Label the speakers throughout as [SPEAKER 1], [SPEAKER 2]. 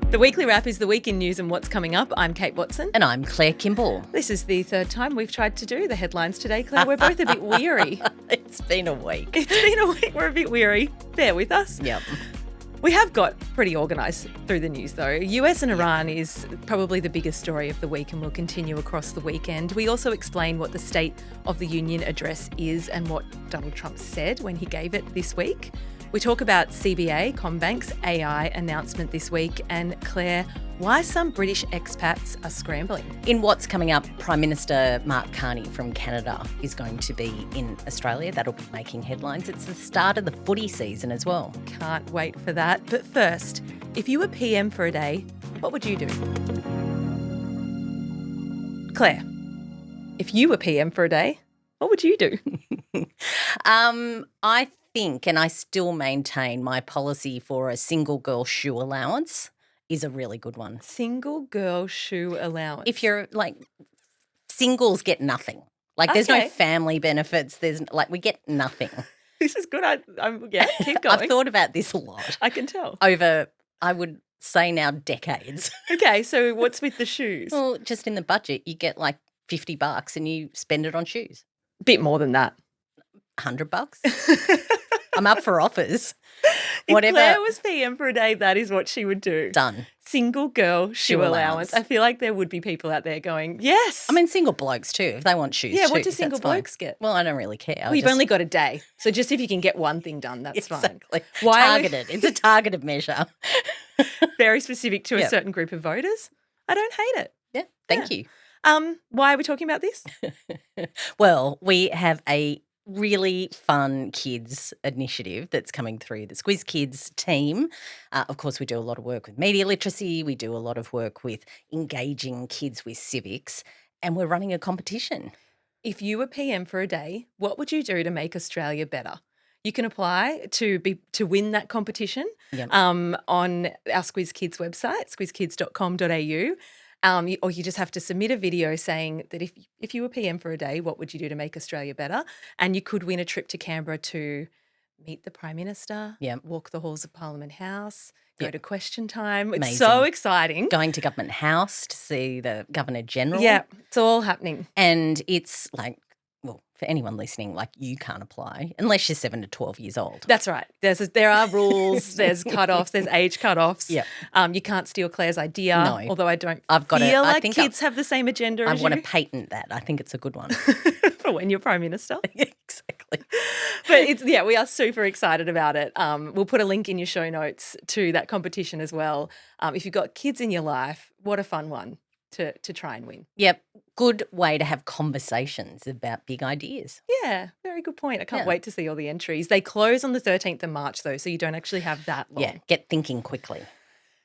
[SPEAKER 1] The Weekly Wrap is the week in news and what's coming up. I'm Kate Watson.
[SPEAKER 2] And I'm Claire Kimball.
[SPEAKER 1] This is the third time we've tried to do the headlines today, Claire. We're both a bit weary.
[SPEAKER 2] It's been a week.
[SPEAKER 1] We're a bit weary. Bear with us.
[SPEAKER 2] Yep.
[SPEAKER 1] We have got pretty organised through the news, though. US and Iran is probably the biggest story of the week and will continue across the weekend. We also explain what the State of the Union address is and what Donald Trump said when he gave it this week. We talk about CBA, Combank's AI announcement this week, and Claire, why some British expats are scrambling.
[SPEAKER 2] In what's coming up, Prime Minister Mark Carney from Canada is going to be in Australia. That'll be making headlines. It's the start of the footy season as well.
[SPEAKER 1] Can't wait for that. But first, if you were PM for a day, what would you do? Claire, if you were PM for a day, what would you do?
[SPEAKER 2] I think, and I still maintain, my policy for a single girl shoe allowance is a really good one.
[SPEAKER 1] Single girl shoe allowance.
[SPEAKER 2] If you're singles get nothing. There's no family benefits. We get nothing.
[SPEAKER 1] This is good. Keep going.
[SPEAKER 2] I've thought about this a lot.
[SPEAKER 1] I can tell.
[SPEAKER 2] Over, I would say now, decades.
[SPEAKER 1] Okay, so what's with the shoes?
[SPEAKER 2] Well, just in the budget, you get $50 and you spend it on shoes.
[SPEAKER 1] Bit more than that.
[SPEAKER 2] $100. I'm up for offers.
[SPEAKER 1] If Claire was PM for a day, that is what she would do.
[SPEAKER 2] Done.
[SPEAKER 1] Single girl shoe allowance. I feel like there would be people out there going, yes.
[SPEAKER 2] I mean, single blokes too, if they want shoes.
[SPEAKER 1] Yeah,
[SPEAKER 2] too,
[SPEAKER 1] what do single blokes get?
[SPEAKER 2] Well, I don't really care.
[SPEAKER 1] Well, you've only got a day. So just if you can get one thing done, that's fine.
[SPEAKER 2] Exactly. Targeted. It's a targeted measure.
[SPEAKER 1] Very specific to a certain group of voters. I don't hate it.
[SPEAKER 2] Yeah, thank you.
[SPEAKER 1] Why are we talking about this?
[SPEAKER 2] Well, we have a really fun kids initiative that's coming through the Squiz Kids team. Of course, we do a lot of work with media literacy. We do a lot of work with engaging kids with civics, and we're running a competition.
[SPEAKER 1] If you were PM for a day, what would you do to make Australia better? You can apply to win that competition on our Squiz Kids website, squizkids.com.au. Or you just have to submit a video saying that if you were PM for a day, what would you do to make Australia better? And you could win a trip to Canberra to meet the Prime Minister, walk the halls of Parliament House, go to question time. It's so exciting.
[SPEAKER 2] Going to Government House to see the Governor General.
[SPEAKER 1] Yeah, it's all happening.
[SPEAKER 2] And it's for anyone listening, you can't apply unless you're 7 to 12 years old.
[SPEAKER 1] That's right. There are rules, there's cut-offs, there's age cut-offs.
[SPEAKER 2] Yeah.
[SPEAKER 1] You can't steal Claire's idea, although I don't think kids have the same agenda as you.
[SPEAKER 2] I want to patent that. I think it's a good one.
[SPEAKER 1] For when you're Prime Minister.
[SPEAKER 2] Exactly.
[SPEAKER 1] But we are super excited about it. We'll put a link in your show notes to that competition as well. If you've got kids in your life, what a fun one to try and win.
[SPEAKER 2] Yep. Good way to have conversations about big ideas.
[SPEAKER 1] Yeah, very good point. I can't wait to see all the entries. They close on the 13th of March, though, so you don't actually have that long.
[SPEAKER 2] Yeah, get thinking quickly.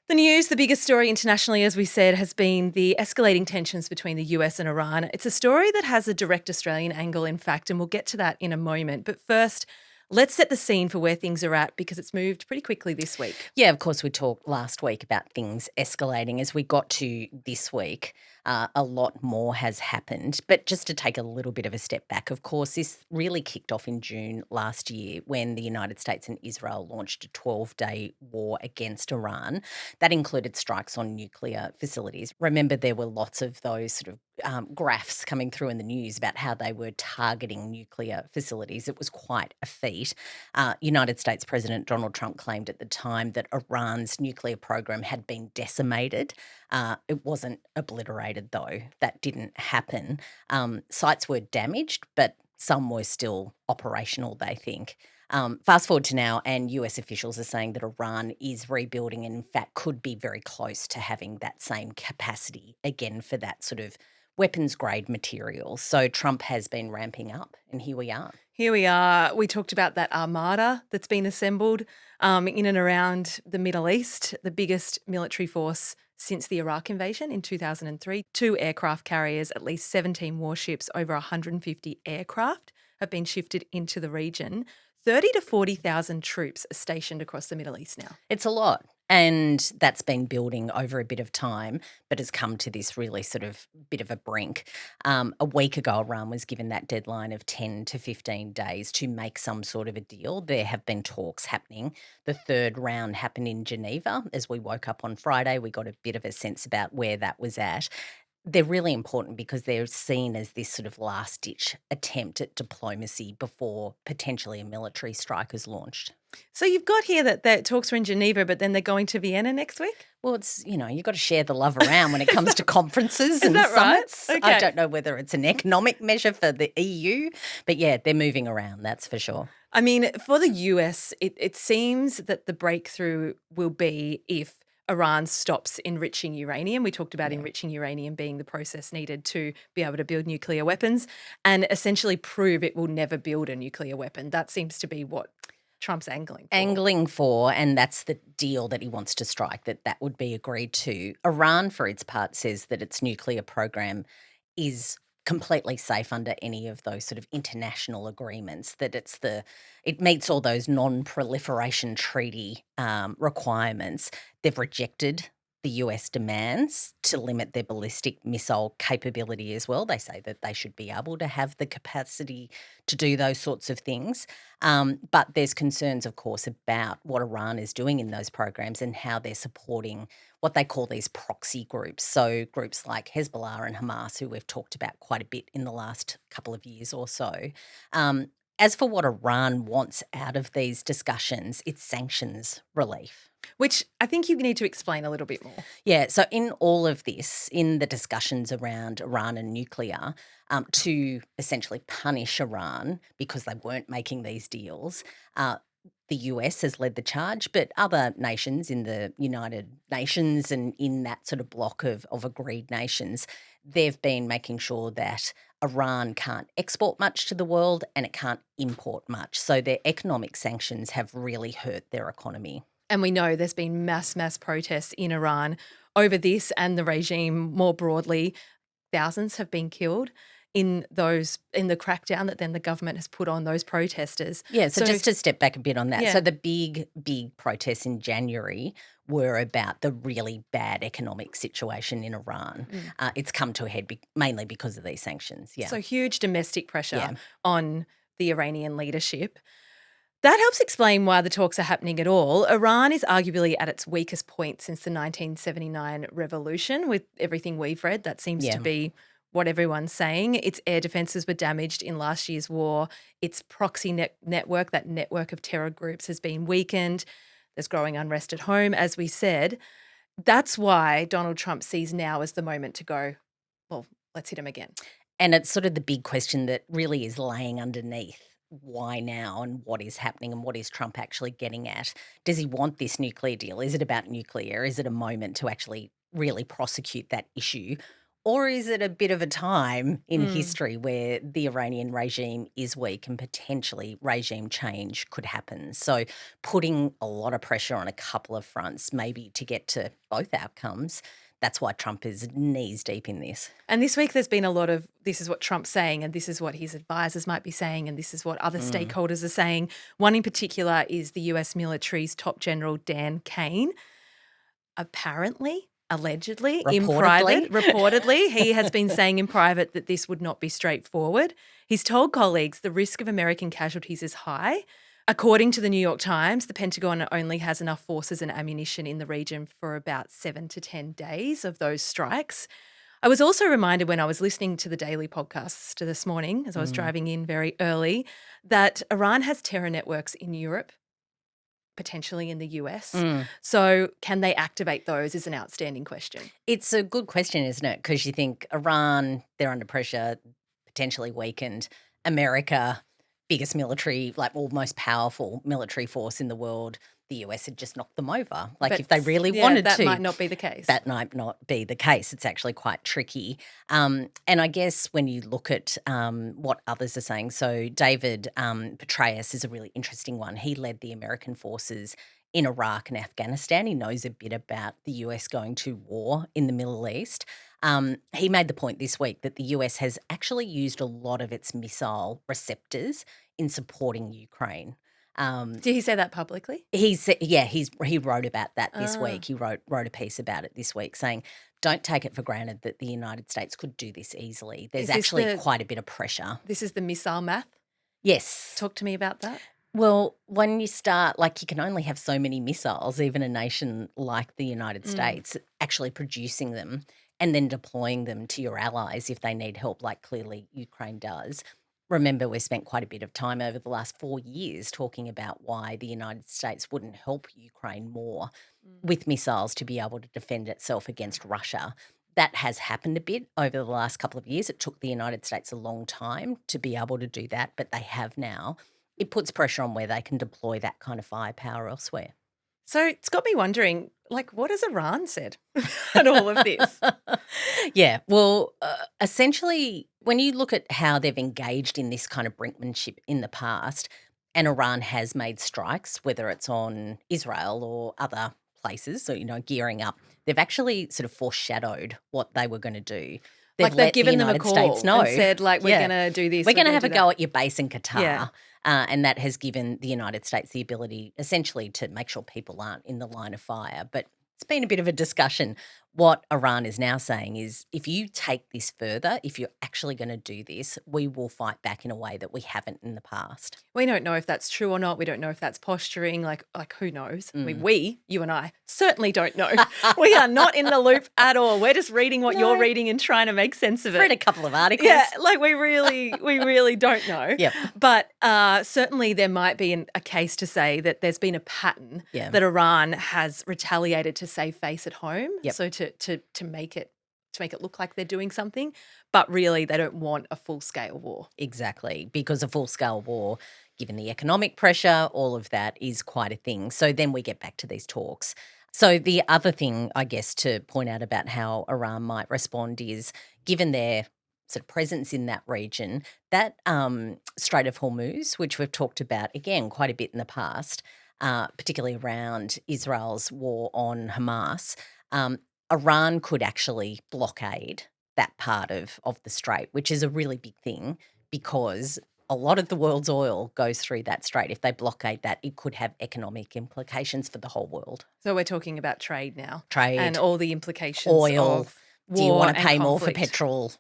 [SPEAKER 1] The news, the biggest story internationally, as we said, has been the escalating tensions between the US and Iran. It's a story that has a direct Australian angle, in fact, and we'll get to that in a moment. But first, let's set the scene for where things are at because it's moved pretty quickly this week.
[SPEAKER 2] Yeah, of course, we talked last week about things escalating. As we got to this week, a lot more has happened. But just to take a little bit of a step back, of course, this really kicked off in June last year when the United States and Israel launched a 12-day war against Iran. That included strikes on nuclear facilities. Remember, there were lots of those sort of graphs coming through in the news about how they were targeting nuclear facilities. It was quite a feat. United States President Donald Trump claimed at the time that Iran's nuclear program had been decimated. It wasn't obliterated, though. That didn't happen. Sites were damaged, but some were still operational, they think. Fast forward to now, and US officials are saying that Iran is rebuilding and, in fact, could be very close to having that same capacity again for that sort of weapons-grade material. So Trump has been ramping up, and here we are.
[SPEAKER 1] Here we are. We talked about that armada that's been assembled in and around the Middle East, the biggest military force since the Iraq invasion in 2003. 2 aircraft carriers, at least 17 warships, over 150 aircraft have been shifted into the region. 30 to 40,000 troops are stationed across the Middle East now.
[SPEAKER 2] It's a lot. And that's been building over a bit of time, but has come to this really sort of bit of a brink. A week ago, Iran was given that deadline of 10 to 15 days to make some sort of a deal. There have been talks happening. The third round happened in Geneva. As we woke up on Friday, we got a bit of a sense about where that was at. They're really important because they're seen as this sort of last-ditch attempt at diplomacy before potentially a military strike is launched.
[SPEAKER 1] So you've got here that talks were in Geneva, but then they're going to Vienna next week?
[SPEAKER 2] Well, it's, you've got to share the love around when it comes to conferences and
[SPEAKER 1] that right?
[SPEAKER 2] summits.
[SPEAKER 1] Okay.
[SPEAKER 2] I don't know whether it's an economic measure for the EU, but yeah, they're moving around, that's for sure.
[SPEAKER 1] I mean, for the US, it seems that the breakthrough will be if Iran stops enriching uranium. We talked about enriching uranium being the process needed to be able to build nuclear weapons and essentially prove it will never build a nuclear weapon. That seems to be what Trump's angling for.
[SPEAKER 2] And that's the deal that he wants to strike, that would be agreed to. Iran, for its part, says that its nuclear program is completely safe under any of those sort of international agreements, that it meets all those non-proliferation treaty requirements. They've rejected the US demands to limit their ballistic missile capability as well. They say that they should be able to have the capacity to do those sorts of things. But there's concerns, of course, about what Iran is doing in those programs and how they're supporting what they call these proxy groups. So groups like Hezbollah and Hamas, who we've talked about quite a bit in the last couple of years or so. As for what Iran wants out of these discussions, it's sanctions relief.
[SPEAKER 1] Which I think you need to explain a little bit more.
[SPEAKER 2] Yeah, so in all of this, in the discussions around Iran and nuclear, to essentially punish Iran because they weren't making these deals, the US has led the charge, but other nations in the United Nations and in that sort of block of agreed nations, they've been making sure that Iran can't export much to the world and it can't import much. So their economic sanctions have really hurt their economy.
[SPEAKER 1] And we know there's been mass protests in Iran over this and the regime more broadly. Thousands have been killed in the crackdown that then the government has put on those protesters.
[SPEAKER 2] Yeah, so just to step back a bit on that.
[SPEAKER 1] Yeah.
[SPEAKER 2] So the big protests in January were about the really bad economic situation in Iran. It's come to a head mainly because of these sanctions. Yeah.
[SPEAKER 1] So huge domestic pressure on the Iranian leadership. That helps explain why the talks are happening at all. Iran is arguably at its weakest point since the 1979 revolution. With everything we've read, that seems to be what everyone's saying. Its air defences were damaged in last year's war. Its proxy network, that network of terror groups, has been weakened. There's growing unrest at home, as we said. That's why Donald Trump sees now as the moment to go, well, let's hit him again.
[SPEAKER 2] And it's sort of the big question that really is laying underneath why now and what is happening and what is Trump actually getting at. Does he want this nuclear deal? Is it about nuclear? Is it a moment to actually really prosecute that issue? Or is it a bit of a time in history where the Iranian regime is weak and potentially regime change could happen? So putting a lot of pressure on a couple of fronts, maybe to get to both outcomes. That's why Trump is knees deep in this.
[SPEAKER 1] And this week there's been a lot of this is what Trump's saying and this is what his advisors might be saying and this is what other stakeholders are saying. One in particular is the US military's top general, Dan Kane. Apparently, allegedly, in private, reportedly, he has been saying in private that this would not be straightforward. He's told colleagues the risk of American casualties is high. According to the New York Times, the Pentagon only has enough forces and ammunition in the region for about 7 to 10 days of those strikes. I was also reminded when I was listening to the daily podcasts this morning, as I was driving in very early, that Iran has terror networks in Europe, potentially in the US. So can they activate those is an outstanding question.
[SPEAKER 2] It's a good question, isn't it? Because you think Iran, they're under pressure, potentially weakened. America, biggest military, most powerful military force in the world, the US had just knocked them over. But if they really wanted
[SPEAKER 1] that
[SPEAKER 2] to.
[SPEAKER 1] That might not be the case.
[SPEAKER 2] That might not be the case. It's actually quite tricky. And I guess when you look at what others are saying, so David Petraeus is a really interesting one. He led the American forces in Iraq and Afghanistan. He knows a bit about the US going to war in the Middle East. He made the point this week that the US has actually used a lot of its missile receptors in supporting Ukraine.
[SPEAKER 1] Did he say that publicly?
[SPEAKER 2] He wrote about that this week. He wrote a piece about it this week saying, don't take it for granted that the United States could do this easily. There's actually quite a bit of pressure.
[SPEAKER 1] This is the missile math?
[SPEAKER 2] Yes.
[SPEAKER 1] Talk to me about that.
[SPEAKER 2] Well, when you start, you can only have so many missiles, even a nation like the United States, actually producing them and then deploying them to your allies if they need help, like clearly Ukraine does. Remember, we've spent quite a bit of time over the last 4 years talking about why the United States wouldn't help Ukraine more with missiles to be able to defend itself against Russia. That has happened a bit over the last couple of years. It took the United States a long time to be able to do that, but they have now. It puts pressure on where they can deploy that kind of firepower elsewhere.
[SPEAKER 1] So it's got me wondering, what has Iran said at all of this?
[SPEAKER 2] Yeah, well, essentially, when you look at how they've engaged in this kind of brinkmanship in the past, and Iran has made strikes, whether it's on Israel or other places, so, gearing up, they've actually sort of foreshadowed what they were going to do.
[SPEAKER 1] They've given them a call and said, we're going to do this.
[SPEAKER 2] We're going to have a go at your base in Qatar. Yeah. And that has given the United States the ability essentially to make sure people aren't in the line of fire. But it's been a bit of a discussion. What Iran is now saying is if you take this further, if you're actually going to do this, we will fight back in a way that we haven't in the past.
[SPEAKER 1] We don't know if that's true or not. We don't know if that's posturing. Like who knows? I mean, you and I, certainly don't know. We are not in the loop at all. We're just reading what you're reading and trying to make sense of it.
[SPEAKER 2] Read a couple of articles.
[SPEAKER 1] Yeah, we really don't know.
[SPEAKER 2] Yep.
[SPEAKER 1] But certainly there might be a case to say that there's been a pattern that Iran has retaliated to save face at home.
[SPEAKER 2] Yep.
[SPEAKER 1] So to make it look like they're doing something, but really they don't want a full-scale war.
[SPEAKER 2] Exactly, because a full-scale war, given the economic pressure, all of that is quite a thing. So then we get back to these talks. So the other thing, I guess, to point out about how Iran might respond is, given their sort of presence in that region, that Strait of Hormuz, which we've talked about, again, quite a bit in the past, particularly around Israel's war on Hamas, Iran could actually blockade that part of the strait, which is a really big thing because a lot of the world's oil goes through that strait. If they blockade that, it could have economic implications for the whole world.
[SPEAKER 1] So we're talking about trade now.
[SPEAKER 2] Trade.
[SPEAKER 1] And all the implications
[SPEAKER 2] oil,
[SPEAKER 1] of war.
[SPEAKER 2] Do you want to pay more for
[SPEAKER 1] conflict?
[SPEAKER 2] petrol?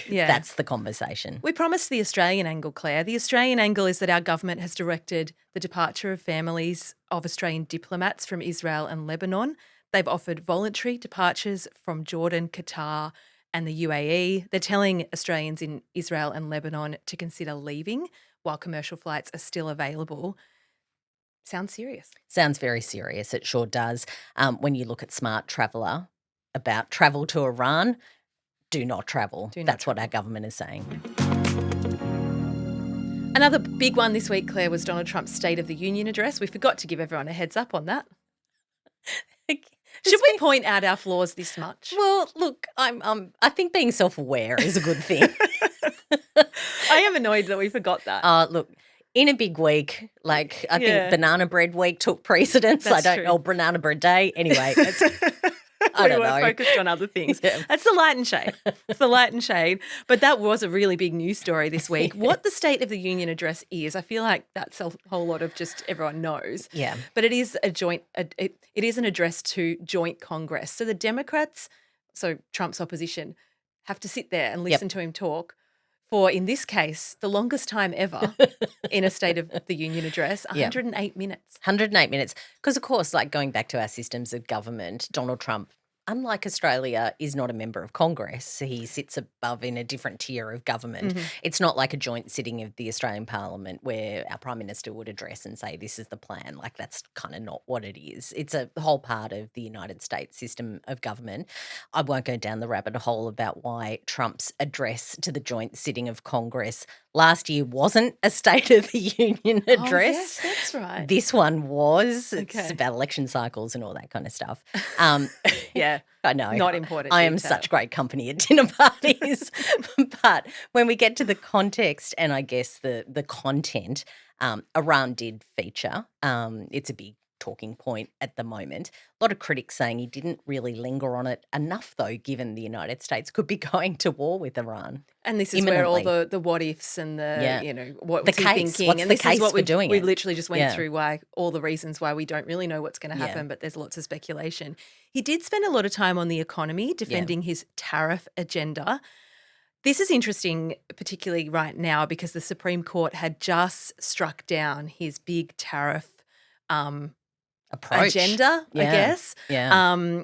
[SPEAKER 2] That's the conversation.
[SPEAKER 1] We promised the Australian angle, Claire. The Australian angle is that our government has directed the departure of families of Australian diplomats from Israel and Lebanon. They've offered voluntary departures from Jordan, Qatar and the UAE. They're telling Australians in Israel and Lebanon to consider leaving while commercial flights are still available. Sounds serious.
[SPEAKER 2] Sounds very serious. It sure does. When you look at Smart Traveller about travel to Iran, do not travel. That's what our government is saying.
[SPEAKER 1] Another big one this week, Claire, was Donald Trump's State of the Union address. We forgot to give everyone a heads up on that. Should we point out our flaws this much?
[SPEAKER 2] Well, look, I think being self-aware is a good thing.
[SPEAKER 1] I am annoyed that we forgot that.
[SPEAKER 2] Look, in a big week, I think Banana Bread Week took precedence.
[SPEAKER 1] That's true.
[SPEAKER 2] Or Banana Bread Day. Anyway, I don't know.
[SPEAKER 1] We were focused on other things. Yeah. That's the light and shade. It's the light and shade. But that was a really big news story this week. What the State of the Union address is, I feel like that's a whole lot of just everyone knows.
[SPEAKER 2] Yeah.
[SPEAKER 1] But it is it is an address to joint Congress. So the Democrats, so Trump's opposition, have to sit there and listen to him talk for, in this case, the longest time ever in a State of the Union address, 108 minutes.
[SPEAKER 2] 108 minutes. Because, of course, going back to our systems of government, Donald Trump, unlike Australia, is not a member of Congress. He sits above in a different tier of government. Mm-hmm. It's not like a joint sitting of the Australian Parliament where our Prime Minister would address and say, this is the plan. That's kind of not what it is. It's a whole part of the United States system of government. I won't go down the rabbit hole about why Trump's address to the joint sitting of Congress last year wasn't a State of the Union address.
[SPEAKER 1] Oh, yes, that's right.
[SPEAKER 2] This one was.
[SPEAKER 1] Okay.
[SPEAKER 2] It's about election cycles and all that kind of stuff.
[SPEAKER 1] Yeah.
[SPEAKER 2] I know.
[SPEAKER 1] Not important.
[SPEAKER 2] I am such great company at dinner parties. But when we get to the context and I guess the content, Iran did feature. It's a big talking point at the moment. A lot of critics saying he didn't really linger on it enough, though, given the United States could be going to war with Iran
[SPEAKER 1] And this is where all
[SPEAKER 2] imminently.
[SPEAKER 1] the what ifs and
[SPEAKER 2] Yeah.
[SPEAKER 1] what
[SPEAKER 2] The
[SPEAKER 1] was he
[SPEAKER 2] case.
[SPEAKER 1] thinking?
[SPEAKER 2] What's
[SPEAKER 1] And
[SPEAKER 2] the
[SPEAKER 1] this is
[SPEAKER 2] case
[SPEAKER 1] what
[SPEAKER 2] for doing
[SPEAKER 1] we've
[SPEAKER 2] it?
[SPEAKER 1] literally just went
[SPEAKER 2] Yeah.
[SPEAKER 1] through why all the reasons why we don't really know what's going to
[SPEAKER 2] Yeah.
[SPEAKER 1] happen, but there's lots of speculation. He did spend a lot of time on the economy defending his tariff agenda. This is interesting, particularly right now, because the Supreme Court had just struck down his big tariff
[SPEAKER 2] Approach.
[SPEAKER 1] agenda, I
[SPEAKER 2] Yeah.
[SPEAKER 1] guess.
[SPEAKER 2] Yeah.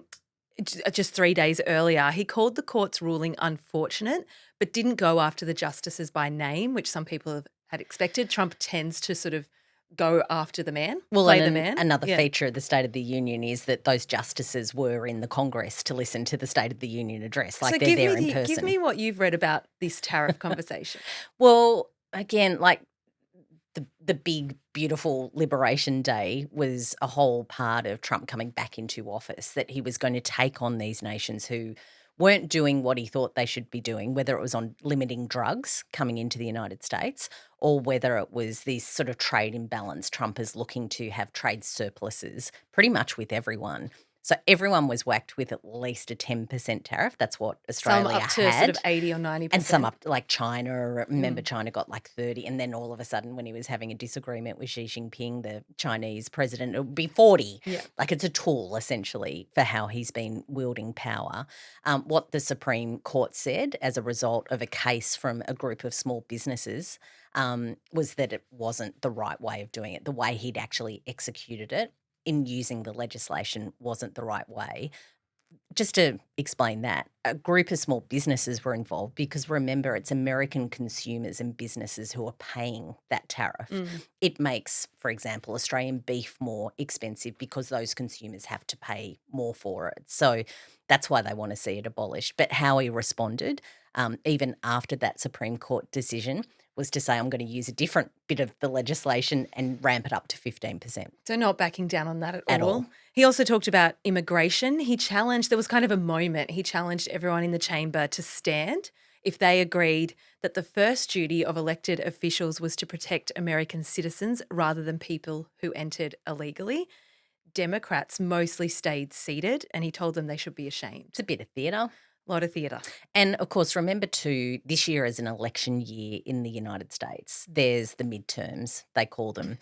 [SPEAKER 1] Just 3 days earlier, he called the court's ruling unfortunate, but didn't go after the justices by name, which some people had expected. Trump tends to sort of go after the man,
[SPEAKER 2] Well,
[SPEAKER 1] play
[SPEAKER 2] and
[SPEAKER 1] the man.
[SPEAKER 2] another
[SPEAKER 1] Yeah.
[SPEAKER 2] feature of the State of the Union is that those justices were in the Congress to listen to the State of the Union address. Like,
[SPEAKER 1] So
[SPEAKER 2] they're there in person.
[SPEAKER 1] give me what you've read about this tariff conversation.
[SPEAKER 2] Well, again, like the big, beautiful Liberation Day was a whole part of Trump coming back into office, that he was going to take on these nations who weren't doing what he thought they should be doing, whether it was on limiting drugs coming into the United States or whether it was this sort of trade imbalance. Trump is looking to have trade surpluses pretty much with everyone. So everyone was whacked with at least a 10% tariff. That's what
[SPEAKER 1] Some
[SPEAKER 2] Australia
[SPEAKER 1] up to
[SPEAKER 2] had.
[SPEAKER 1] sort of 80 or 90%.
[SPEAKER 2] And some up, like China. Remember, China got like 30, and then all of a sudden, when he was having a disagreement with Xi Jinping, the Chinese president, it would be 40.
[SPEAKER 1] Yeah.
[SPEAKER 2] Like, it's a tool, essentially, for how he's been wielding power. What the Supreme Court said as a result of a case from a group of small businesses was that it wasn't the right way of doing it. The way he'd actually executed it in using the legislation wasn't the right way. Just to explain that, a group of small businesses were involved because, remember, it's American consumers and businesses who are paying that tariff. It makes, for example, Australian beef more expensive because those consumers have to pay more for it. So that's why they want to see it abolished. But how he responded, even after that Supreme Court decision, was to say, I'm going to use a different bit of the legislation and ramp it up to 15%.
[SPEAKER 1] So not backing down on that
[SPEAKER 2] At
[SPEAKER 1] all.
[SPEAKER 2] all.
[SPEAKER 1] He also talked about immigration. There was kind of a moment, he challenged everyone in the chamber to stand if they agreed that the first duty of elected officials was to protect American citizens rather than people who entered illegally. Democrats mostly stayed seated, and he told them they should be ashamed.
[SPEAKER 2] It's a bit of theatre.
[SPEAKER 1] A lot of theatre.
[SPEAKER 2] And, of course, remember too, this year is an election year in the United States. There's the midterms, they call them.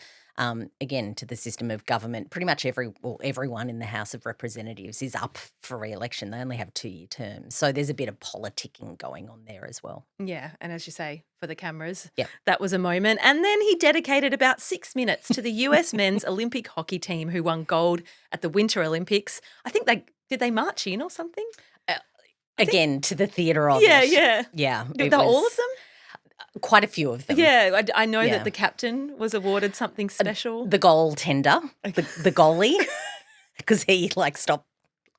[SPEAKER 2] Again, to the system of government, pretty much everyone in the House of Representatives is up for re-election. They only have 2-year terms. So there's a bit of politicking going on there as well.
[SPEAKER 1] Yeah, and as you say, for the cameras,
[SPEAKER 2] Yep.
[SPEAKER 1] that was a moment. And then he dedicated about 6 minutes to the US men's Olympic hockey team who won gold at the Winter Olympics. I think did they march in or something?
[SPEAKER 2] Again, to the theatre of
[SPEAKER 1] Yeah,
[SPEAKER 2] it.
[SPEAKER 1] yeah.
[SPEAKER 2] Yeah.
[SPEAKER 1] All of them?
[SPEAKER 2] Quite a few of them.
[SPEAKER 1] Yeah, I know
[SPEAKER 2] Yeah.
[SPEAKER 1] that the captain was awarded something special.
[SPEAKER 2] The goaltender, the goalie, because he stopped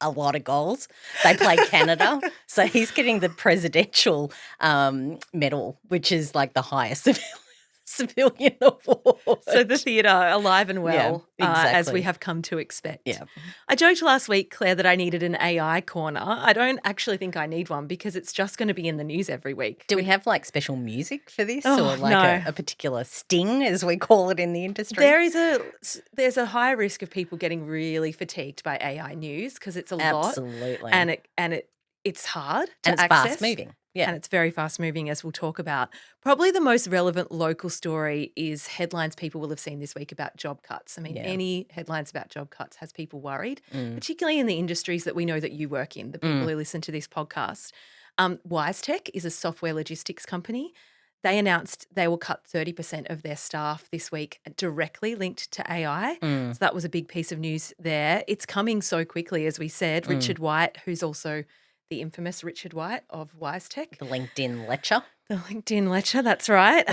[SPEAKER 2] a lot of goals. They played Canada, so he's getting the presidential medal, which is like the highest civilian award.
[SPEAKER 1] So the theatre alive and well,
[SPEAKER 2] exactly.
[SPEAKER 1] as we have come to expect.
[SPEAKER 2] Yeah.
[SPEAKER 1] I joked last week, Claire, that I needed an AI corner. I don't actually think I need one because it's just going to be in the news every week.
[SPEAKER 2] Do we have special music for this,
[SPEAKER 1] Oh,
[SPEAKER 2] or
[SPEAKER 1] no.
[SPEAKER 2] a particular sting, as we call it in the industry?
[SPEAKER 1] There's a high risk of people getting really fatigued by AI news because it's a lot.
[SPEAKER 2] Absolutely.
[SPEAKER 1] And it's hard to
[SPEAKER 2] and it's
[SPEAKER 1] access.
[SPEAKER 2] fast moving. Yeah.
[SPEAKER 1] And it's very fast moving, as we'll talk about. Probably the most relevant local story is headlines people will have seen this week about job cuts. I mean,
[SPEAKER 2] Yeah.
[SPEAKER 1] any headlines about job cuts has people worried, particularly in the industries that we know that you work in, the people who listen to this podcast. WiseTech is a software logistics company. They announced they will cut 30% of their staff this week, directly linked to AI. So that was a big piece of news there. It's coming so quickly, as we said. Richard White, who's also the infamous Richard White of WiseTech.
[SPEAKER 2] The LinkedIn lecture.
[SPEAKER 1] The LinkedIn lecture, that's right.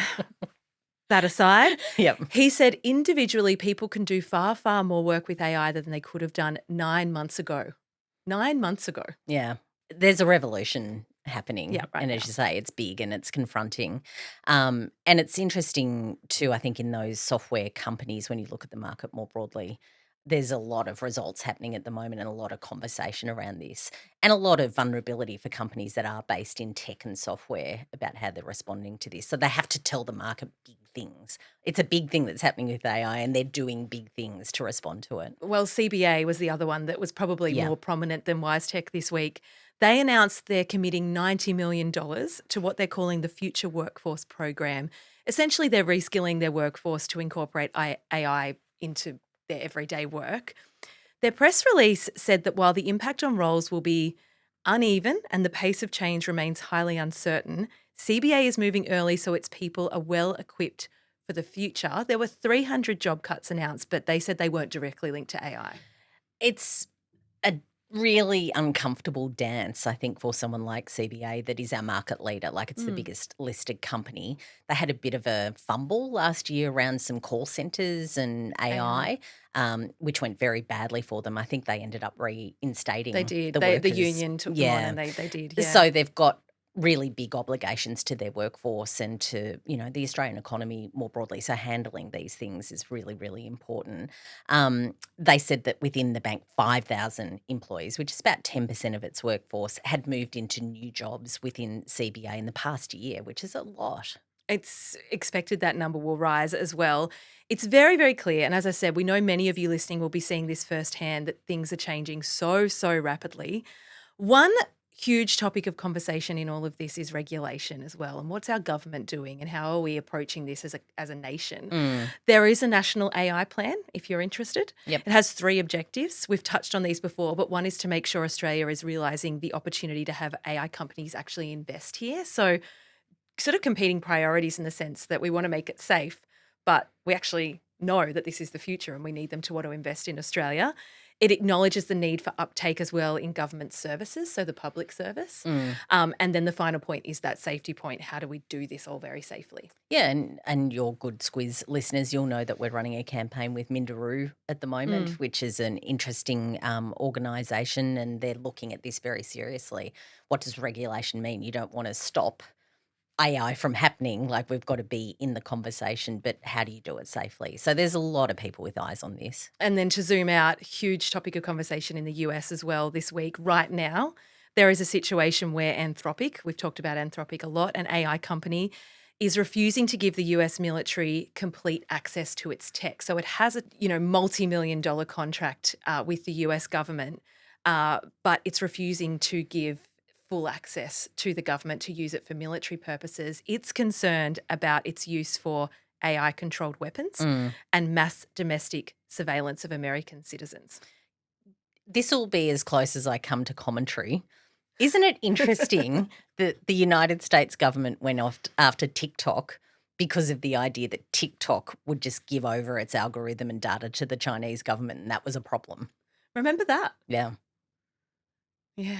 [SPEAKER 1] That aside,
[SPEAKER 2] Yep.
[SPEAKER 1] he said individually people can do far, far more work with AI than they could have done 9 months ago. 9 months ago.
[SPEAKER 2] Yeah. There's a revolution happening.
[SPEAKER 1] Yeah, right
[SPEAKER 2] and
[SPEAKER 1] now.
[SPEAKER 2] as you say, it's big and it's confronting. And it's interesting too, I think, in those software companies, when you look at the market more broadly, there's a lot of results happening at the moment and a lot of conversation around this, and a lot of vulnerability for companies that are based in tech and software about how they're responding to this. So they have to tell the market big things. It's a big thing that's happening with AI, and they're doing big things to respond to it.
[SPEAKER 1] Well, CBA was the other one that was probably
[SPEAKER 2] Yeah.
[SPEAKER 1] more prominent than WiseTech this week. They announced they're committing $90 million to what they're calling the Future Workforce Program. Essentially, they're reskilling their workforce to incorporate AI into their everyday work. Their press release said that while the impact on roles will be uneven and the pace of change remains highly uncertain, CBA is moving early so its people are well equipped for the future. There were 300 job cuts announced, but they said they weren't directly linked to AI.
[SPEAKER 2] It's a really uncomfortable dance, I think, for someone like CBA that is our market leader. Like, it's the biggest listed company. They had a bit of a fumble last year around some call centers and AI, which went very badly for them. I think they ended up reinstating
[SPEAKER 1] They did.
[SPEAKER 2] the
[SPEAKER 1] The
[SPEAKER 2] workers.
[SPEAKER 1] union took them on and they did, yeah.
[SPEAKER 2] So they've got really big obligations to their workforce and to, the Australian economy more broadly. So handling these things is really, really important. They said that within the bank, 5,000 employees, which is about 10% of its workforce, had moved into new jobs within CBA in the past year, which is a lot.
[SPEAKER 1] It's expected that number will rise as well. It's very, very clear. And as I said, we know many of you listening will be seeing this firsthand, that things are changing so, so rapidly. One huge topic of conversation in all of this is regulation as well. And what's our government doing and how are we approaching this as a nation? There is a national AI plan, if you're interested.
[SPEAKER 2] Yep.
[SPEAKER 1] It has 3 objectives. We've touched on these before, but one is to make sure Australia is realising the opportunity to have AI companies actually invest here. So sort of competing priorities in the sense that we want to make it safe, but we actually know that this is the future and we need them to want to invest in Australia. It acknowledges the need for uptake as well in government services, so the public service. And then the final point is that safety point. How do we do this all very safely?
[SPEAKER 2] Yeah, and your good Squiz listeners, you'll know that we're running a campaign with Minderoo at the moment, which is an interesting organisation, and they're looking at this very seriously. What does regulation mean? You don't want to stop AI from happening, like we've got to be in the conversation, but how do you do it safely? So there's a lot of people with eyes on this.
[SPEAKER 1] And then to zoom out, huge topic of conversation in the US as well this week. Right now, there is a situation where Anthropic, we've talked about Anthropic a lot, an AI company, is refusing to give the US military complete access to its tech. So it has a multi-million-dollar contract with the US government, but it's refusing to give full access to the government to use it for military purposes. It's concerned about its use for AI-controlled weapons and mass domestic surveillance of American citizens.
[SPEAKER 2] This will be as close as I come to commentary. Isn't it interesting that the United States government went off after TikTok because of the idea that TikTok would just give over its algorithm and data to the Chinese government, and that was a problem?
[SPEAKER 1] Remember that?
[SPEAKER 2] Yeah.
[SPEAKER 1] Yeah.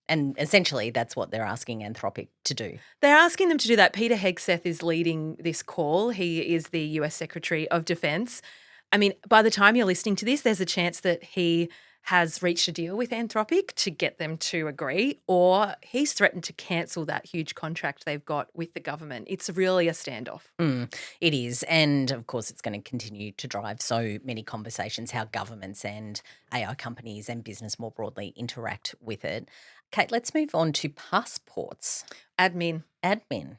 [SPEAKER 2] And essentially that's what they're asking Anthropic to do.
[SPEAKER 1] They're asking them to do that. Peter Hegseth is leading this call. He is the US Secretary of Defense. I mean, by the time you're listening to this, there's a chance that he has reached a deal with Anthropic to get them to agree, or he's threatened to cancel that huge contract they've got with the government. It's really a standoff.
[SPEAKER 2] It is. And of course, it's going to continue to drive so many conversations, how governments and AI companies and business more broadly interact with it. Kate, let's move on to passports.
[SPEAKER 1] Admin.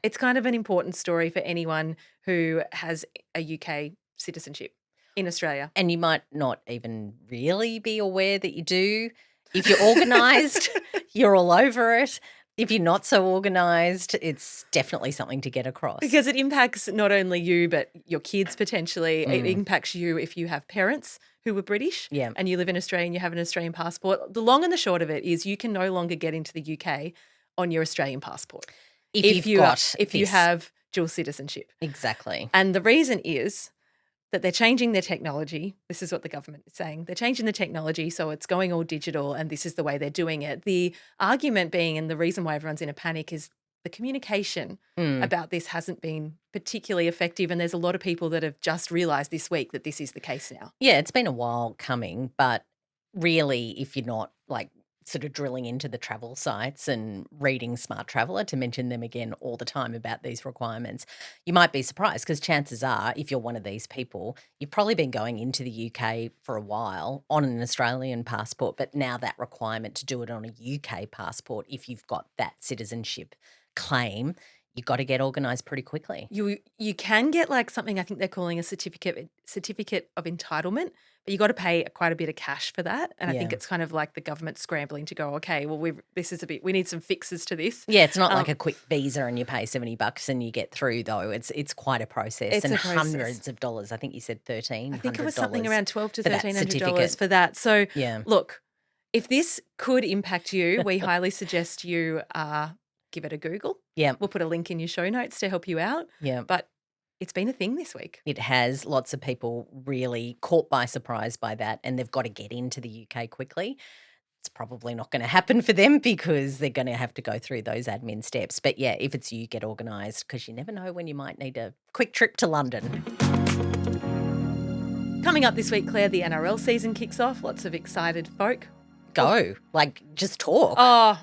[SPEAKER 2] It's
[SPEAKER 1] kind of an important story for anyone who has a UK citizenship in Australia.
[SPEAKER 2] And you might not even really be aware that you do. If you're organised, you're all over it. If you're not so organised, it's definitely something to get across.
[SPEAKER 1] Because it impacts not only you, but your kids potentially. It impacts you if you have parents who were British and you live in Australia and you have an Australian passport. The long and the short of it is you can no longer get into the UK on your Australian passport if you have dual citizenship.
[SPEAKER 2] Exactly.
[SPEAKER 1] And the reason is that they're changing their technology. This is what the government is saying. They're changing the technology so it's going all digital and this is the way they're doing it. The argument being, and the reason why everyone's in a panic, is the communication about this hasn't been particularly effective, and there's a lot of people that have just realised this week that this is the case now.
[SPEAKER 2] Yeah, it's been a while coming, but really if you're not like sort of drilling into the travel sites and reading Smart Traveller, to mention them again all the time about these requirements, you might be surprised because chances are if you're one of these people, you've probably been going into the UK for a while on an Australian passport, but now that requirement to do it on a UK passport, if you've got that citizenship claim, You got to get organised pretty quickly.
[SPEAKER 1] You can get like something I think they're calling a certificate of entitlement, but you got to pay quite a bit of cash for that. And I think
[SPEAKER 2] Yeah.
[SPEAKER 1] it's kind of like the government scrambling to go, okay, well, we need some fixes to this.
[SPEAKER 2] Yeah, it's not like a quick visa and you pay $70 and you get through though. It's quite a process
[SPEAKER 1] It's
[SPEAKER 2] and
[SPEAKER 1] a process.
[SPEAKER 2] hundreds of dollars. I think you said $1,300.
[SPEAKER 1] I think it was something around $1,200 to
[SPEAKER 2] for that
[SPEAKER 1] $1,300
[SPEAKER 2] certificate.
[SPEAKER 1] for that. So
[SPEAKER 2] Yeah.
[SPEAKER 1] look, if this could impact you, we highly suggest you give it a Google.
[SPEAKER 2] Yeah.
[SPEAKER 1] We'll put a link in your show notes to help you out.
[SPEAKER 2] Yeah.
[SPEAKER 1] But it's been a thing this week.
[SPEAKER 2] It has. Lots of people really caught by surprise by that, and they've got to get into the UK quickly. It's probably not going to happen for them because they're going to have to go through those admin steps. But yeah, if it's you, get organised because you never know when you might need a quick trip to London.
[SPEAKER 1] Coming up this week, Claire, the NRL season kicks off. Lots of excited folk.
[SPEAKER 2] Go. Like, just talk.
[SPEAKER 1] Oh,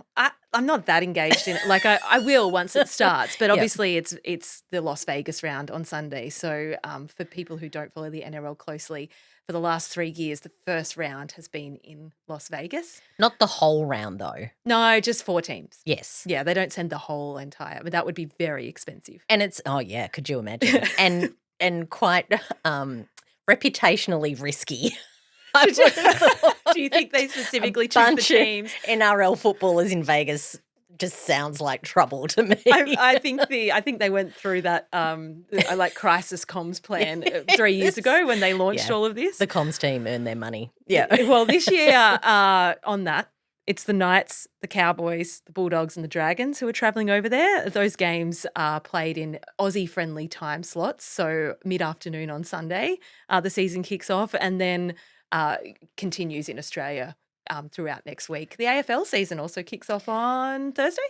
[SPEAKER 1] I'm not that engaged in it. Like I will once it starts, but obviously it's the Las Vegas round on Sunday. So for people who don't follow the NRL closely, for the last 3 years, the first round has been in Las Vegas.
[SPEAKER 2] Not the whole round though.
[SPEAKER 1] No, just 4 teams.
[SPEAKER 2] Yes.
[SPEAKER 1] Yeah, they don't send the whole entire, but that would be very expensive.
[SPEAKER 2] And it's, oh yeah, could you imagine? and quite reputationally risky.
[SPEAKER 1] Do you think they specifically choose the teams?
[SPEAKER 2] NRL footballers in Vegas just sounds like trouble to me.
[SPEAKER 1] I think they went through that like crisis comms plan 3 years ago when they launched all of this.
[SPEAKER 2] The comms team earned their money.
[SPEAKER 1] Yeah. Well, this year on that, it's the Knights, the Cowboys, the Bulldogs and the Dragons who are travelling over there. Those games are played in Aussie-friendly time slots, so mid-afternoon on Sunday. The season kicks off and then continues in Australia throughout next week. The AFL season also kicks off on Thursday.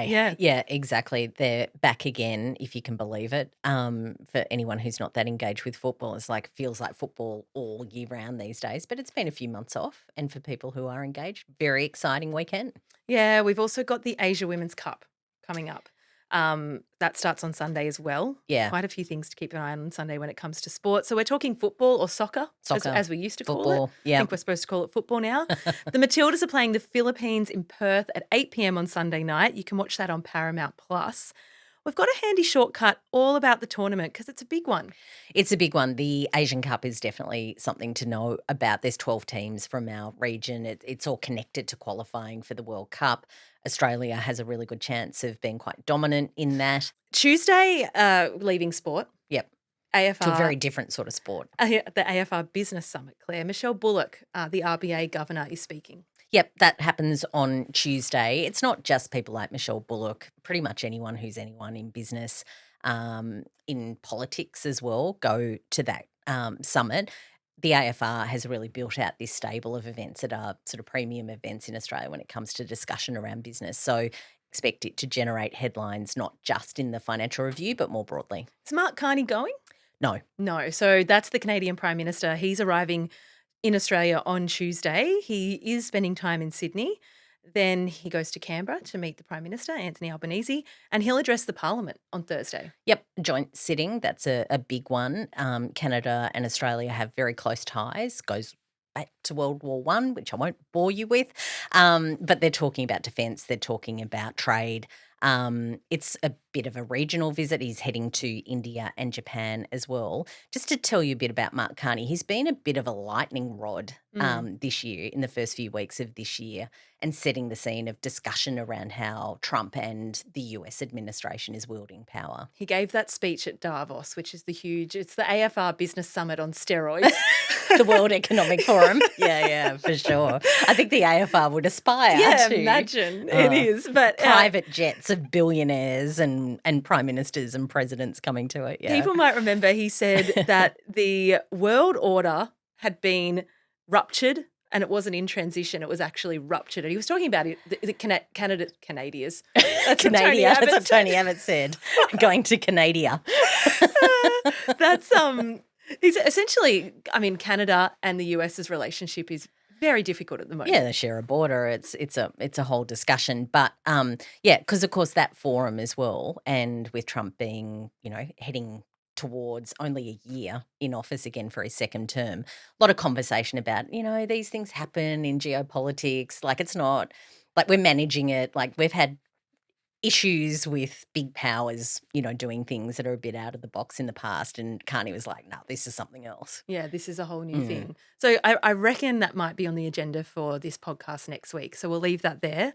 [SPEAKER 1] Yeah.
[SPEAKER 2] Yeah, exactly. They're back again, if you can believe it. For anyone who's not that engaged with football, it's like feels like football all year round these days, but it's been a few months off. And for people who are engaged, very exciting weekend.
[SPEAKER 1] Yeah, we've also got the Asia Women's Cup coming up. That starts on Sunday as well.
[SPEAKER 2] Yeah.
[SPEAKER 1] Quite a few things to keep an eye on Sunday when it comes to sport. So we're talking football or soccer. As we used to call it.
[SPEAKER 2] Yeah.
[SPEAKER 1] I think we're supposed to call it football now. The Matildas are playing the Philippines in Perth at 8 p.m. on Sunday night. You can watch that on Paramount Plus. We've got a handy shortcut all about the tournament because it's a big one.
[SPEAKER 2] It's a big one. The Asian Cup is definitely something to know about. There's 12 teams from our region. It's all connected to qualifying for the World Cup. Australia has a really good chance of being quite dominant in that.
[SPEAKER 1] Tuesday, leaving sport.
[SPEAKER 2] Yep.
[SPEAKER 1] AFR.
[SPEAKER 2] To a very different sort of sport.
[SPEAKER 1] The AFR Business Summit, Claire. Michelle Bullock, the RBA governor, is speaking.
[SPEAKER 2] Yep, that happens on Tuesday. It's not just people like Michelle Bullock, pretty much anyone who's anyone in business, in politics as well, go to that summit. The AFR has really built out this stable of events that are sort of premium events in Australia when it comes to discussion around business. So expect it to generate headlines, not just in the Financial Review, but more broadly.
[SPEAKER 1] Is Mark Carney going?
[SPEAKER 2] No.
[SPEAKER 1] So that's the Canadian Prime Minister. He's arriving in Australia on Tuesday. He is spending time in Sydney. Then he goes to Canberra to meet the Prime Minister, Anthony Albanese, and he'll address the Parliament on Thursday.
[SPEAKER 2] Yep, joint sitting. That's a big one. Canada and Australia have very close ties, goes back to World War I, which I won't bore you with. But they're talking about defence. They're talking about trade. It's a bit of a regional visit. He's heading to India and Japan as well. Just to tell you a bit about Mark Carney, he's been a bit of a lightning rod this year, in the first few weeks of this year, and setting the scene of discussion around how Trump and the US administration is wielding power.
[SPEAKER 1] He gave that speech at Davos, which is it's the AFR Business Summit on steroids.
[SPEAKER 2] The World Economic Forum. Yeah, for sure. I think the AFR would aspire to.
[SPEAKER 1] Imagine it is. But
[SPEAKER 2] private jets of billionaires and prime ministers and presidents coming to it. Yeah.
[SPEAKER 1] People might remember he said that the world order had been ruptured and it wasn't in transition, it was actually ruptured. And he was talking about it, the Canadians. That's
[SPEAKER 2] what Tony Abbott said. Going to Canada.
[SPEAKER 1] That's he's essentially, Canada and the US's relationship is very difficult at the moment.
[SPEAKER 2] Yeah, they share a border. It's a whole discussion. But because of course that forum as well, and with Trump being, heading towards only a year in office again for his second term, a lot of conversation about, these things happen in geopolitics. Like, it's not like we're managing it. Like, we've had issues with big powers, doing things that are a bit out of the box in the past. And Carney was like, no, this is something else.
[SPEAKER 1] Yeah, this is a whole new thing. So I reckon that might be on the agenda for this podcast next week. So we'll leave that there.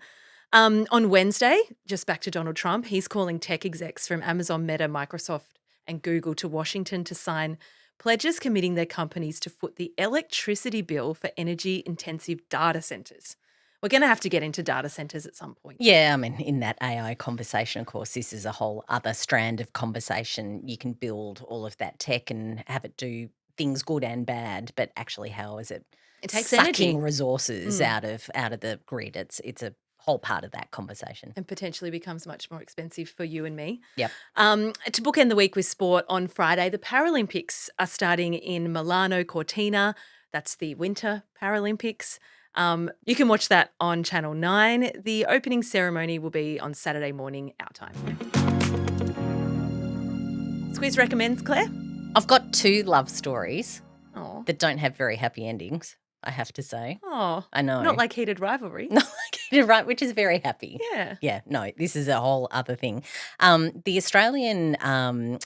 [SPEAKER 1] On Wednesday, just back to Donald Trump, he's calling tech execs from Amazon, Meta, Microsoft and Google to Washington to sign pledges committing their companies to foot the electricity bill for energy-intensive data centres. We're going to have to get into data centres at some point.
[SPEAKER 2] Yeah, I mean, in that AI conversation, of course, this is a whole other strand of conversation. You can build all of that tech and have it do things good and bad, but actually how is it
[SPEAKER 1] takes
[SPEAKER 2] sucking
[SPEAKER 1] energy.
[SPEAKER 2] resources out of the grid? It's a whole part of that conversation.
[SPEAKER 1] And potentially becomes much more expensive for you and me.
[SPEAKER 2] Yep.
[SPEAKER 1] To bookend the week with sport, on Friday, the Paralympics are starting in Milano Cortina. That's the Winter Paralympics. You can watch that on Channel 9. The opening ceremony will be on Saturday morning, our time. Squiz recommends, Claire?
[SPEAKER 2] I've got 2 love stories
[SPEAKER 1] Oh.
[SPEAKER 2] that don't have very happy endings, I have to say.
[SPEAKER 1] Oh.
[SPEAKER 2] I know.
[SPEAKER 1] Not like heated rivalry.
[SPEAKER 2] Not like it, right, which is very happy.
[SPEAKER 1] Yeah.
[SPEAKER 2] Yeah, no, this is a whole other thing. The Australian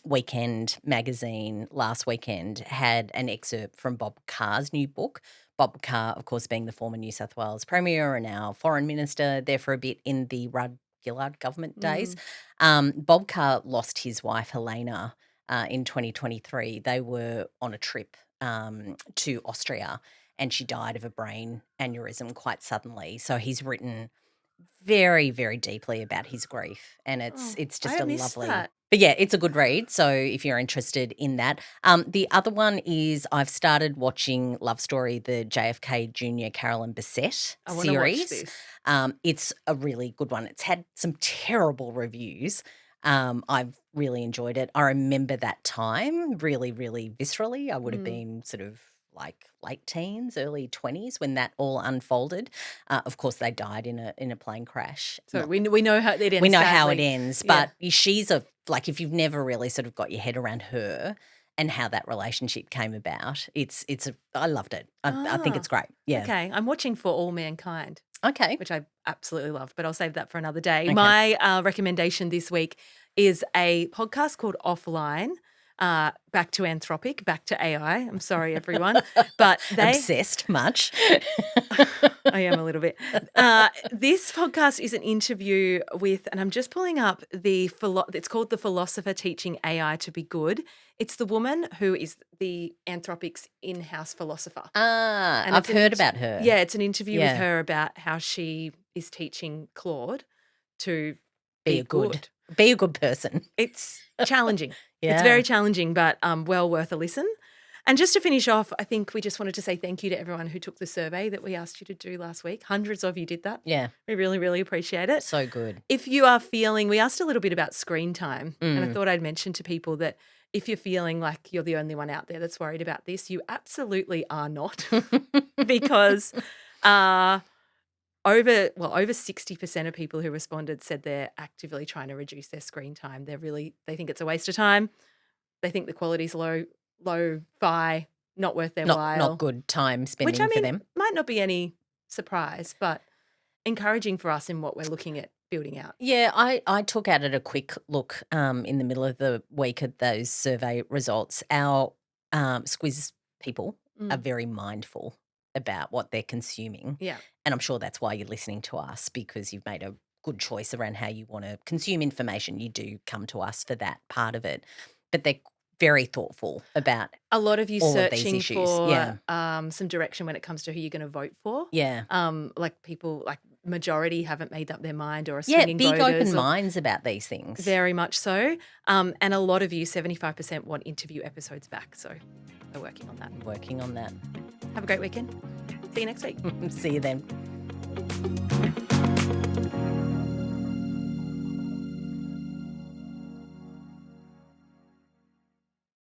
[SPEAKER 2] Weekend magazine last weekend had an excerpt from Bob Carr's new book. Bob Carr, of course, being the former New South Wales Premier and now Foreign Minister there for a bit in the Rudd-Gillard government days. Bob Carr lost his wife, Helena, in 2023. They were on a trip to Austria and she died of a brain aneurysm quite suddenly. So he's written very, very deeply about his grief, and it's just
[SPEAKER 1] I
[SPEAKER 2] a
[SPEAKER 1] missed
[SPEAKER 2] lovely.
[SPEAKER 1] that.
[SPEAKER 2] But yeah, it's a good read. So if you're interested in that, the other one is I've started watching Love Story, the JFK Jr. Carolyn Bessette
[SPEAKER 1] I want to watch
[SPEAKER 2] series.
[SPEAKER 1] this.
[SPEAKER 2] It's a really good one. It's had some terrible reviews. I've really enjoyed it. I remember that time really, really viscerally. I would have been sort of like late teens, early 20s when that all unfolded. Of course, they died in a plane crash.
[SPEAKER 1] So we know how it ends.
[SPEAKER 2] We know how it
[SPEAKER 1] sadly.
[SPEAKER 2] ends, but she's if you've never really sort of got your head around her and how that relationship came about, I loved it. I think it's great. Yeah.
[SPEAKER 1] Okay, I'm watching For All Mankind,
[SPEAKER 2] Okay.
[SPEAKER 1] which I absolutely love, but I'll save that for another day.
[SPEAKER 2] Okay.
[SPEAKER 1] My recommendation this week is a podcast called Offline. Back to Anthropic, back to AI. I'm sorry, everyone, but they
[SPEAKER 2] Obsessed much.
[SPEAKER 1] I am a little bit. This podcast is an interview with, and I'm just pulling up it's called The Philosopher Teaching AI to Be Good. It's the woman who is the Anthropics in-house philosopher. And
[SPEAKER 2] I've heard about her.
[SPEAKER 1] Yeah, it's an interview
[SPEAKER 2] Yeah.
[SPEAKER 1] with her about how she is teaching Claude to
[SPEAKER 2] Be a good person.
[SPEAKER 1] It's challenging.
[SPEAKER 2] Yeah.
[SPEAKER 1] It's very challenging, but well worth a listen. And just to finish off, I think we just wanted to say thank you to everyone who took the survey that we asked you to do last week. Hundreds of you did that.
[SPEAKER 2] Yeah.
[SPEAKER 1] We really, really appreciate it.
[SPEAKER 2] So good.
[SPEAKER 1] If you are feeling, we asked a little bit about screen time, and I thought I'd mention to people that if you're feeling like you're the only one out there that's worried about this, you absolutely are not, because over 60% of people who responded said they're actively trying to reduce their screen time. They think it's a waste of time. They think the quality's low-fi, not worth their while.
[SPEAKER 2] Not good time spending
[SPEAKER 1] Which, I mean,
[SPEAKER 2] for them.
[SPEAKER 1] might not be any surprise, but encouraging for us in what we're looking at building out.
[SPEAKER 2] Yeah, I took at it a quick look in the middle of the week at those survey results. Our Squiz people are very mindful about what they're consuming.
[SPEAKER 1] Yeah.
[SPEAKER 2] And I'm sure that's why you're listening to us, because you've made a good choice around how you want to consume information. You do come to us for that part of it. But they're very thoughtful about
[SPEAKER 1] a lot of you
[SPEAKER 2] all of these
[SPEAKER 1] searching
[SPEAKER 2] issues.
[SPEAKER 1] for
[SPEAKER 2] Yeah.
[SPEAKER 1] some direction when it comes to who you're going to vote for.
[SPEAKER 2] Yeah.
[SPEAKER 1] Like people, like majority haven't made up their mind or are
[SPEAKER 2] Yeah,
[SPEAKER 1] swinging
[SPEAKER 2] big
[SPEAKER 1] voters.
[SPEAKER 2] open minds about these things.
[SPEAKER 1] Very much so. And a lot of you, 75%, want interview episodes back. So we're working on that.
[SPEAKER 2] Working on that.
[SPEAKER 1] Have a great weekend. See you next week.
[SPEAKER 2] See you then.